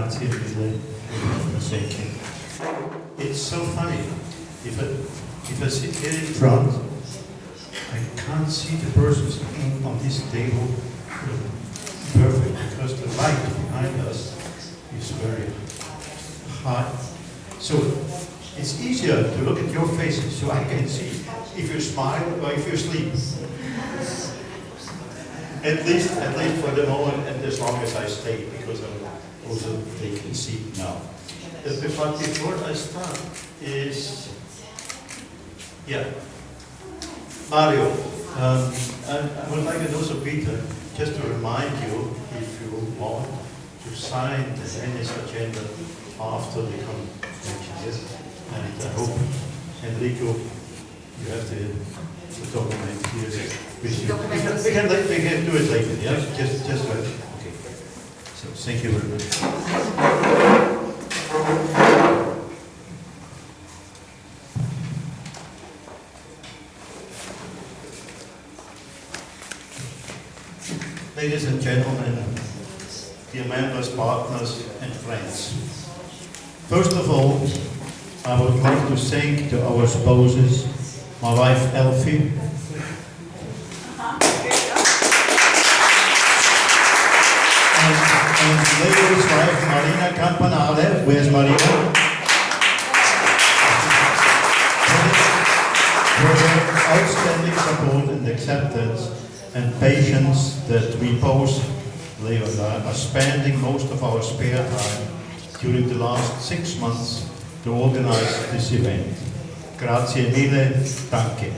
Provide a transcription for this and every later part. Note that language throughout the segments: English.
Grazie mille. It's so funny. If I sit here in front, I can't see the person sitting on this table perfect because the light behind us is very high. So it's easier to look at your faces so I can see if you smile or if you sleep. At least for the moment and as long as I stay, because I'm also taking seat now. But before I start Mario, I would like, and also Peter, just to remind you, if you want, to sign the Venice agenda after the convention. Yes? And I hope, Enrico, you have the document here with you. We can do it later, yeah? Just right. Okay. So thank you very much. Ladies and gentlemen, dear members, partners and friends. First of all, I would like to thank to our spouses, my wife Elfie, and Leo's wife Marina Campanale. Where's Marina? For their outstanding support and acceptance and patience that we both, Leo and I, are spending most of our spare time during the last 6 months to organize this event. Grazie mille, danke.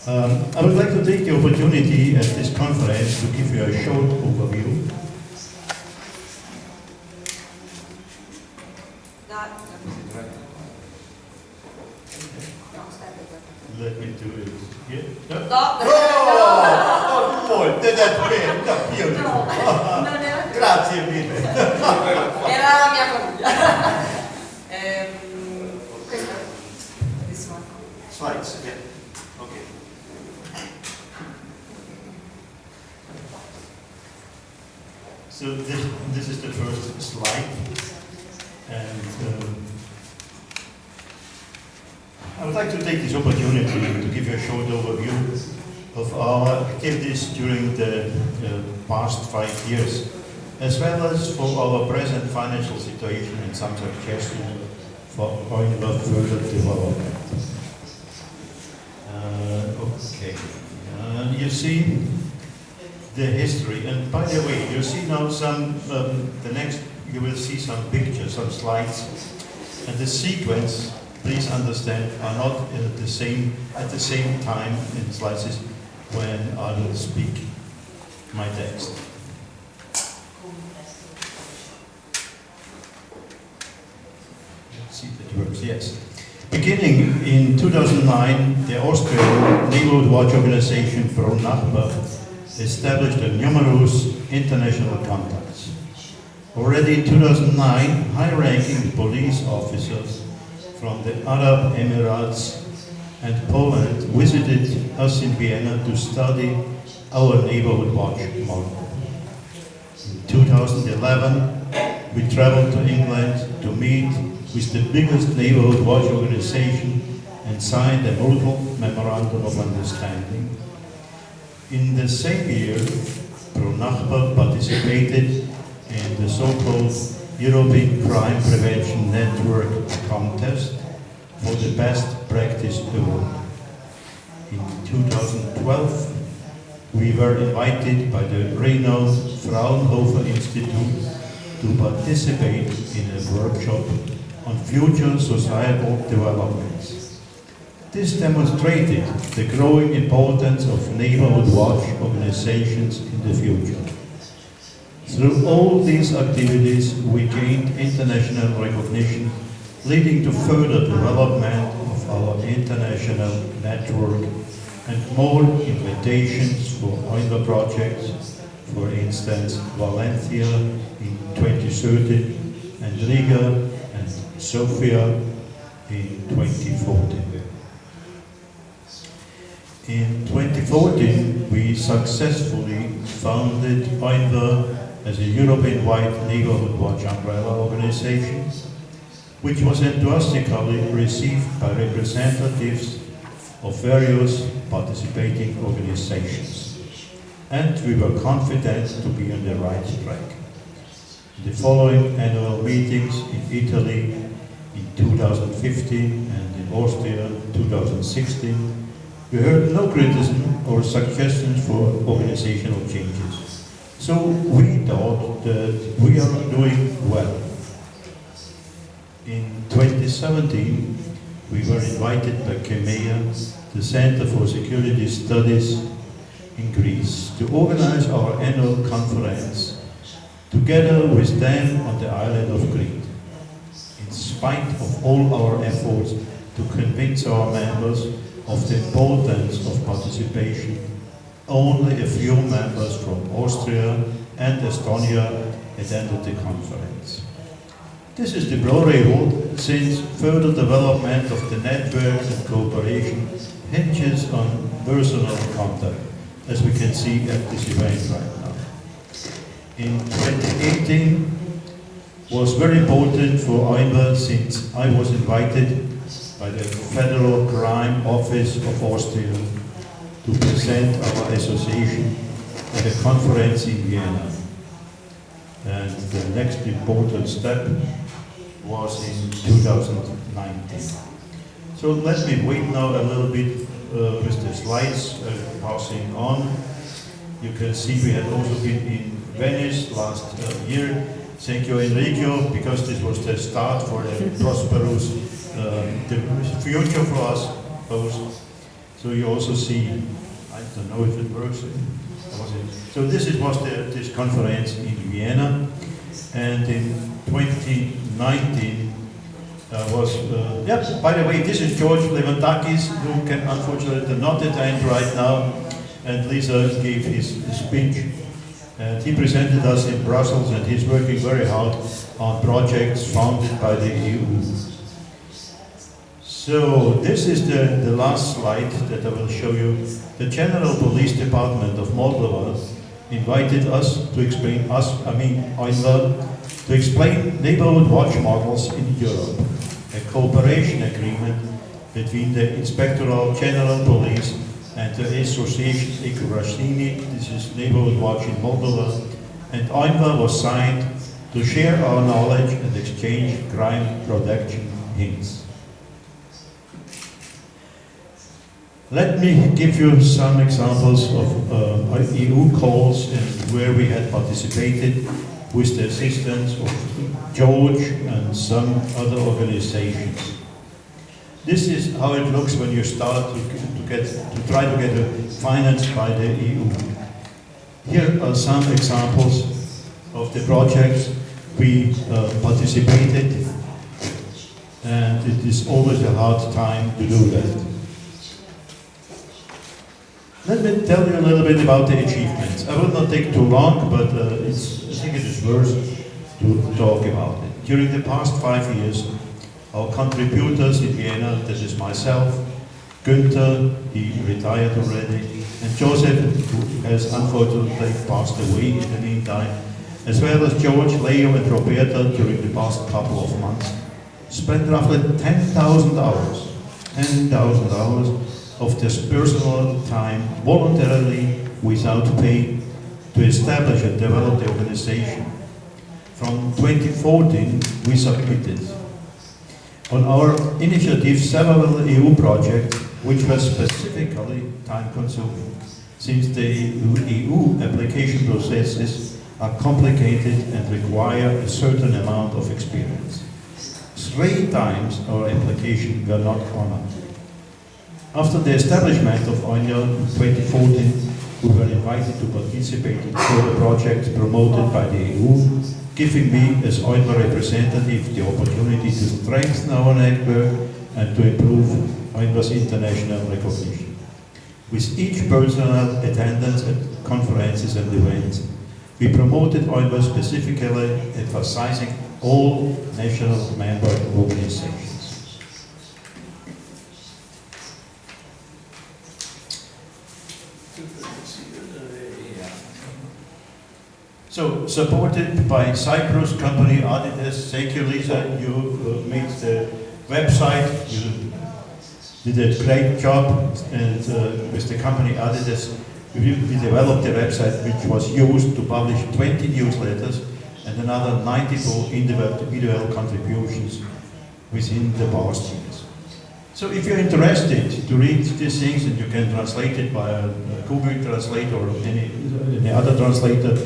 I would like to take the opportunity at this conference to give you a short overview. Let me do it here. Beautiful. Grazie mille. Era la mia famiglia. Questa Slides, yeah. Okay. So this is the first slide, and I would like to take this opportunity to give you a short overview of our activities during the past 5 years, as well as for our present financial situation and some suggestions for EUNWA further development. Okay, you see the history, and by the way, you see now some, you will see some pictures, some slides, and the sequence, please understand, are not at the same time in slides when I will speak my text. Let's see if it works, yes. Beginning in 2009, the Austrian Neighborhood Watch Organization Pro Nachbar established numerous international contacts. Already in 2009, high-ranking police officers from the Arab Emirates and Poland visited us in Vienna to study our neighborhood watch model. In 2011, we traveled to England to meet with the biggest neighborhood watch organization and signed a mutual memorandum of understanding. In the same year, Pro Nachbar participated in the so-called European Crime Prevention Network contest for the Best Practice Award. In 2012, we were invited by the renowned Fraunhofer Institute to participate in a workshop on future societal developments. This demonstrated the growing importance of neighborhood watch organizations in the future. Through all these activities, we gained international recognition, leading to further development of our international network and more invitations for EUNWA projects, for instance, Valencia in 2030 and Riga and Sofia in 2040. In 2014, we successfully founded EUNWA as a European-wide neighborhood watch umbrella organization, which was enthusiastically received by representatives of various participating organizations. And we were confident to be on the right track. In the following annual meetings in Italy in 2015 and in Austria in 2016, we heard no criticism or suggestions for organizational changes. So we thought that we are doing well. In 2017, we were invited by CHEMEA, the Center for Security Studies in Greece, to organize our annual conference together with them on the island of Crete. In spite of all our efforts to convince our members of the importance of participation, only a few members from Austria and Estonia attended the conference. This is the pro rule, since further development of the network and cooperation hinges on personal contact, as we can see at this event right now. In 2018 was very important for EUNWA, since I was invited by the Federal Crime Office of Austria to present our association at a conference in Vienna. And the next important step was in 2019. So let me wait now a little bit with the slides passing on. You can see we had also been in Venice last year. Thank you, Enrico, because this was the start for the prosperous the future for us both. So you also see, I don't know if it works. So this was this conference in Vienna, and in 2019 by the way, this is George Levantakis, who can unfortunately not attend right now, and Lisa gave his speech. And he presented us in Brussels, and he's working very hard on projects funded by the EU. So this is the last slide that I will show you. The General Police Department of Moldova invited us to explain EUNWA, to explain neighborhood watch models in Europe, a cooperation agreement between the Inspectorate General Police and the Association Ekurashini, this is Neighborhood Watch in Moldova, and EUNWA was signed to share our knowledge and exchange crime reduction hints. Let me give you some examples of EU calls and where we had participated with the assistance of George and some other organizations. This is how it looks when you start to try to get financed by the EU. Here are some examples of the projects we participated, and it is always a hard time to do that. Let me tell you a little bit about the achievements. I will not take too long, but I think it is worth to talk about it. During the past 5 years, our contributors in Vienna, this is myself, Günther, he retired already, and Joseph, who has unfortunately passed away in the meantime, as well as George, Leo and Roberta during the past couple of months, spent roughly 10,000 hours of their personal time voluntarily without pay to establish and develop the organization. From 2014, we submitted on our initiative several EU projects which were specifically time-consuming, since the EU application processes are complicated and require a certain amount of experience. 3 times our application were not honored. After the establishment of EUNWA in 2014, we were invited to participate in further projects promoted by the EU, giving me, as EUNWA representative, the opportunity to strengthen our network and to improve EUNWA's international recognition. With each personal attendance at conferences and events, we promoted EUNWA specifically, emphasizing all national member organizations. So, supported by Cyprus company Adidas. Thank you, Lisa. You made the website. You did a great job, and with the company Adidas, we developed a website which was used to publish 20 newsletters and another 94 individual contributions within the past years. So if you're interested to read these things, and you can translate it by a Google Translator or any other translator,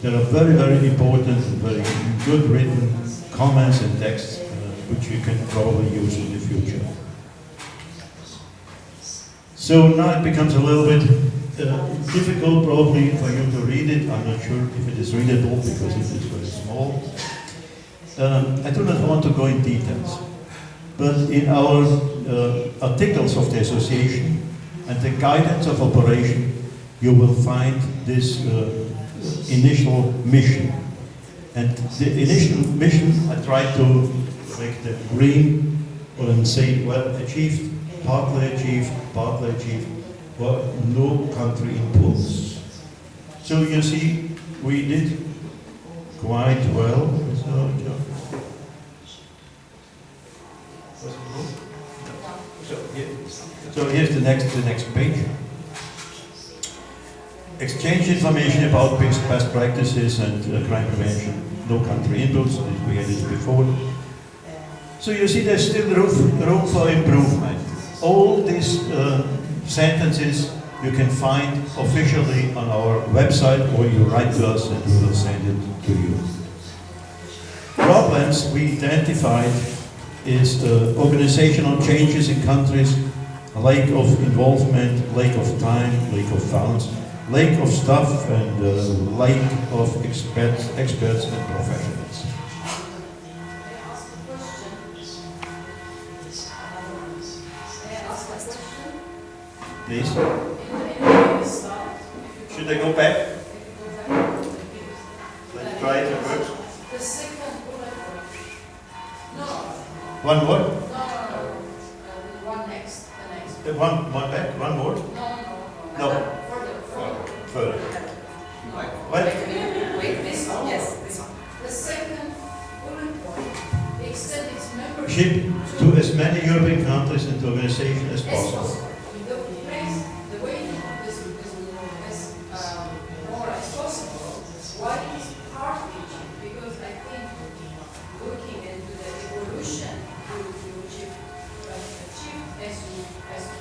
there are very, very important and very good written comments and texts which you can probably use in the future. So now it becomes a little bit difficult probably for you to read it. I'm not sure if it is readable because it is very small. I do not want to go in details, but in our articles of the association and the guidance of operation, you will find this initial mission. And the initial mission, I tried to make the green and say, well, achieved, partly achieved, well, no country impulse. So you see, we did quite well. So here's the next page. Exchange information about best practices and crime prevention. No country inputs. We had this before. So you see, there's still room for improvement. All these sentences you can find officially on our website, or you write to us and we will send it to you. Problems we identified is organizational changes in countries, lack of involvement, lack of time, lack of funds, lack of staff, and lack of experts and professionals. Please. Should I go back? Let's try it to work. The second bullet point. No. One more? No. The one next. The next. One back? One more? No. No. Further. What? Wait, this one? Yes, this one. The second bullet point extend its membership To as many European countries and organizations as possible. The way you put this as more as possible, why it is heart-reaching? Because I think looking into the evolution, you achieve as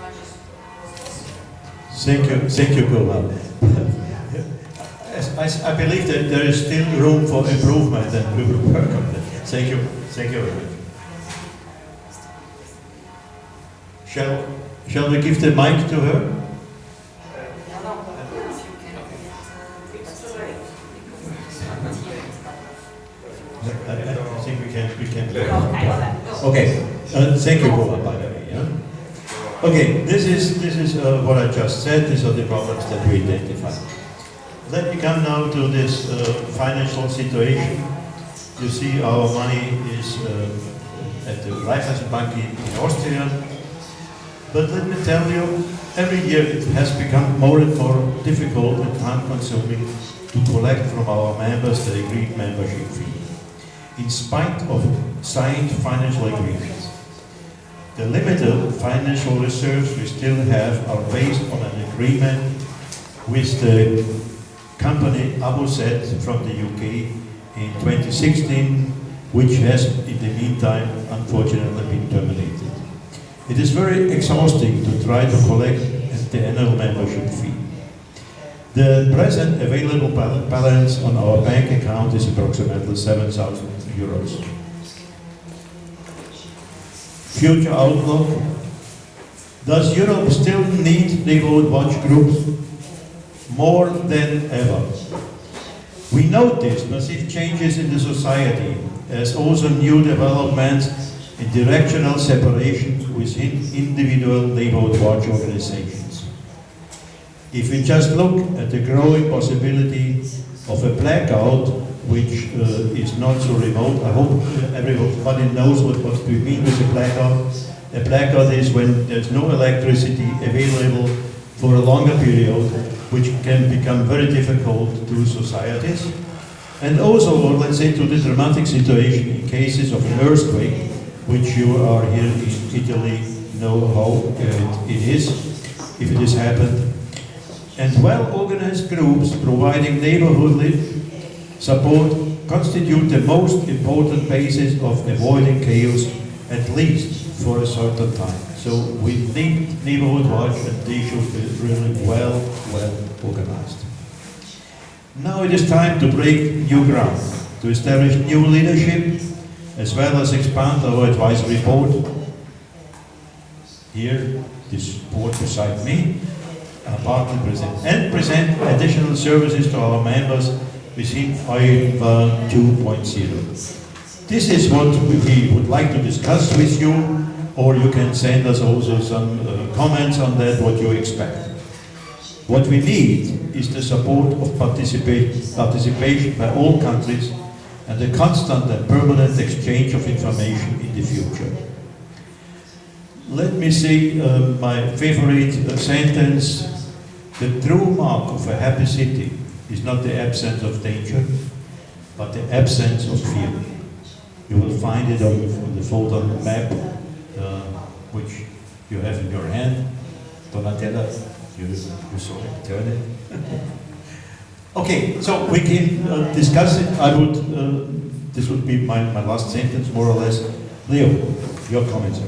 much as possible. Thank you, Gulab. I believe that there is still room for improvement, and we will work on that. Thank you very much. Shall we give the mic to her? I think we can. Okay. Thank you, Gulab, by the way. Yeah? Okay. This is what I just said. These are the problems that we identified. Let me come now to this financial situation. You see, our money is at the Raiffeisenbank in Austria. But let me tell you, every year it has become more and more difficult and time-consuming to collect from our members the agreed membership fee, in spite of signed financial agreements. The limited financial reserves we still have are based on an agreement with the company Sept from the UK in 2016, which has in the meantime unfortunately been terminated. It is very exhausting to try to collect the annual membership fee. The present available balance on our bank account is approximately 7,000 euros. Future outlook. Does Europe still need neighborhood watch groups? More than ever. We notice massive changes in the society, as also new developments in directional separation within individual neighborhood watch organizations. If we just look at the growing possibility of a blackout, which is not so remote, I hope everybody knows what we mean with a blackout. A blackout is when there's no electricity available for a longer period, which can become very difficult to societies. And also, or let's say, to the dramatic situation in cases of an earthquake, which you are here in Italy know how it is, if it has happened. And well-organized groups providing neighborhood support constitute the most important basis of avoiding chaos, at least for a certain time. So we need neighborhood watch, and they should be really well organized. Now it is time to break new ground, to establish new leadership, as well as expand our advisory board. Here, this board beside me, partly present, and present additional services to our members within EUNWA 2.0. This is what we would like to discuss with you, or you can send us also some comments on that, what you expect. What we need is the support of participation by all countries and the constant and permanent exchange of information in the future. Let me say my favorite sentence: the true mark of a happy city is not the absence of danger, but the absence of fear. You will find it on the folder map, which you have in your hand. Donatella, you saw it, turn it. Okay, so we can discuss it. This would be my last sentence, more or less. Leo, your comments.